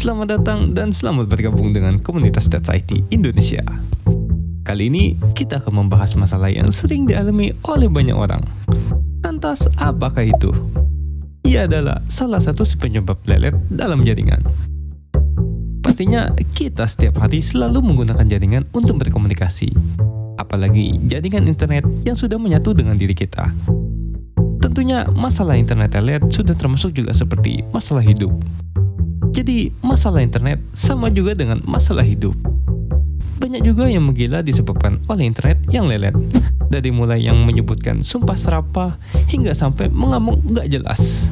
selamat datang dan selamat bergabung dengan komunitas That's IT Indonesia. Kali ini kita akan membahas masalah yang sering dialami oleh banyak orang. Lantas apakah itu? Ia adalah salah satu penyebab lelet dalam jaringan. Pastinya kita setiap hari selalu menggunakan jaringan untuk berkomunikasi. Apalagi jaringan internet yang sudah menyatu dengan diri kita. Tentunya masalah internet lelet sudah termasuk juga seperti masalah hidup. Jadi masalah internet sama juga dengan masalah hidup. Banyak juga yang menggila disebabkan oleh internet yang lelet. Dari mulai yang menyebutkan sumpah serapah hingga sampai mengamuk gak jelas.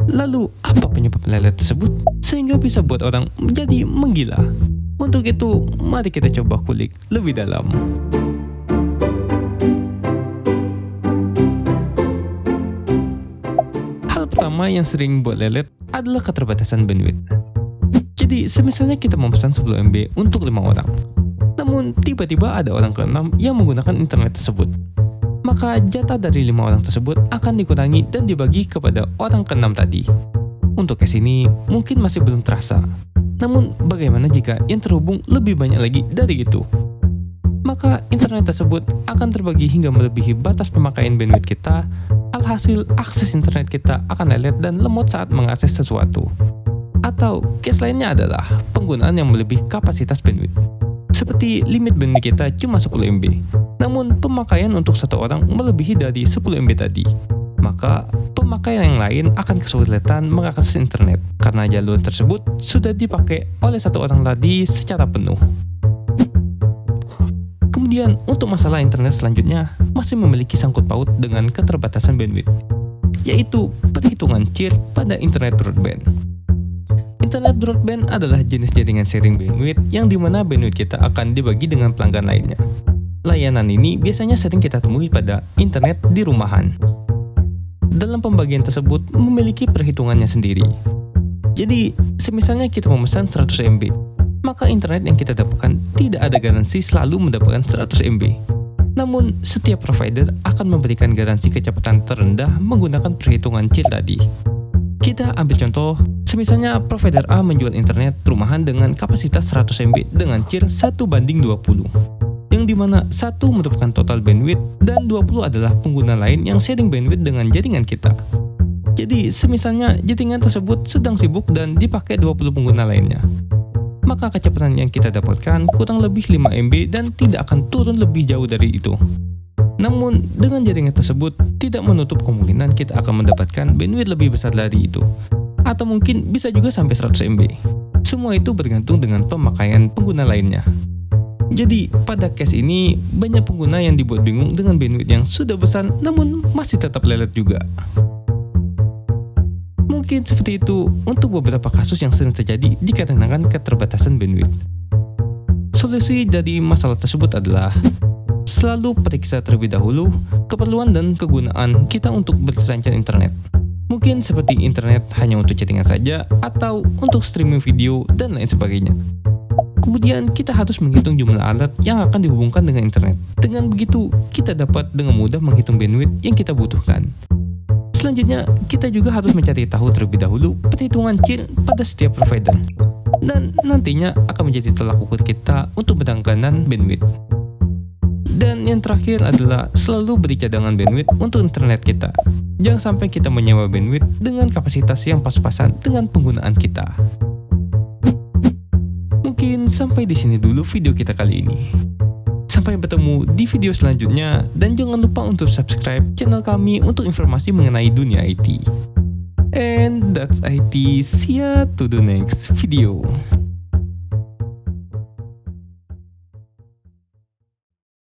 Lalu apa penyebab lelet tersebut sehingga bisa buat orang menjadi menggila? Untuk itu mari kita coba kulik lebih dalam. Hal pertama yang sering buat lelet adalah keterbatasan bandwidth. Jadi, semisalnya kita memesan 10 MB untuk 5 orang. Namun, tiba-tiba ada orang ke-6 yang menggunakan internet tersebut. Maka, jatah dari 5 orang tersebut akan dikurangi dan dibagi kepada orang ke-6 tadi. Untuk case ini, mungkin masih belum terasa. Namun, bagaimana jika yang terhubung lebih banyak lagi dari itu? Maka, internet tersebut akan terbagi hingga melebihi batas pemakaian bandwidth kita. Alhasil, akses internet kita akan lelet dan lemot saat mengakses sesuatu. Atau, case lainnya adalah penggunaan yang melebihi kapasitas bandwidth. Seperti limit bandwidth kita cuma 10 MB, namun pemakaian untuk satu orang melebihi dari 10 MB tadi. Maka, pemakaian yang lain akan kesulitan mengakses internet karena jalur tersebut sudah dipakai oleh satu orang tadi secara penuh. Kemudian, untuk masalah internet selanjutnya masih memiliki sangkut paut dengan keterbatasan bandwidth, yaitu perhitungan CIR pada internet broadband. Internet broadband adalah jenis jaringan sharing bandwidth yang dimana bandwidth kita akan dibagi dengan pelanggan lainnya. Layanan ini biasanya sering kita temui pada internet di rumahan. Dalam pembagian tersebut memiliki perhitungannya sendiri. Jadi, semisalnya kita memesan 100 MB, maka internet yang kita dapatkan tidak ada garansi selalu mendapatkan 100 MB. Namun, setiap provider akan memberikan garansi kecepatan terendah menggunakan perhitungan CIR tadi. Kita ambil contoh, semisalnya provider A menjual internet rumahan dengan kapasitas 100 MB dengan CIR 1:20, yang dimana 1 merupakan total bandwidth dan 20 adalah pengguna lain yang sharing bandwidth dengan jaringan kita. Jadi, semisalnya jaringan tersebut sedang sibuk dan dipakai 20 pengguna lainnya, maka kecepatan yang kita dapatkan kurang lebih 5 MB dan tidak akan turun lebih jauh dari itu. Namun, dengan jaringan tersebut tidak menutup kemungkinan kita akan mendapatkan bandwidth lebih besar dari itu. Atau mungkin bisa juga sampai 100 MB. Semua itu bergantung dengan pemakaian pengguna lainnya. Jadi, pada case ini, banyak pengguna yang dibuat bingung dengan bandwidth yang sudah besar namun masih tetap lelet juga. Mungkin seperti itu untuk beberapa kasus yang sering terjadi dikarenakan keterbatasan bandwidth. Solusi dari masalah tersebut adalah selalu periksa terlebih dahulu keperluan dan kegunaan kita untuk berselancar internet. Mungkin seperti internet hanya untuk chattingan saja atau untuk streaming video dan lain sebagainya. Kemudian kita harus menghitung jumlah alat yang akan dihubungkan dengan internet. Dengan begitu, kita dapat dengan mudah menghitung bandwidth yang kita butuhkan. Selanjutnya, kita juga harus mencari tahu terlebih dahulu perhitungan CIR pada setiap provider. Dan nantinya akan menjadi tolak ukur kita untuk berlangganan bandwidth. Dan yang terakhir adalah selalu beri cadangan bandwidth untuk internet kita. Jangan sampai kita menyewa bandwidth dengan kapasitas yang pas-pasan dengan penggunaan kita. Mungkin sampai di sini dulu video kita kali ini. Sampai bertemu di video selanjutnya dan jangan lupa untuk subscribe channel kami untuk informasi mengenai dunia IT. And that's IT. See ya to the next video.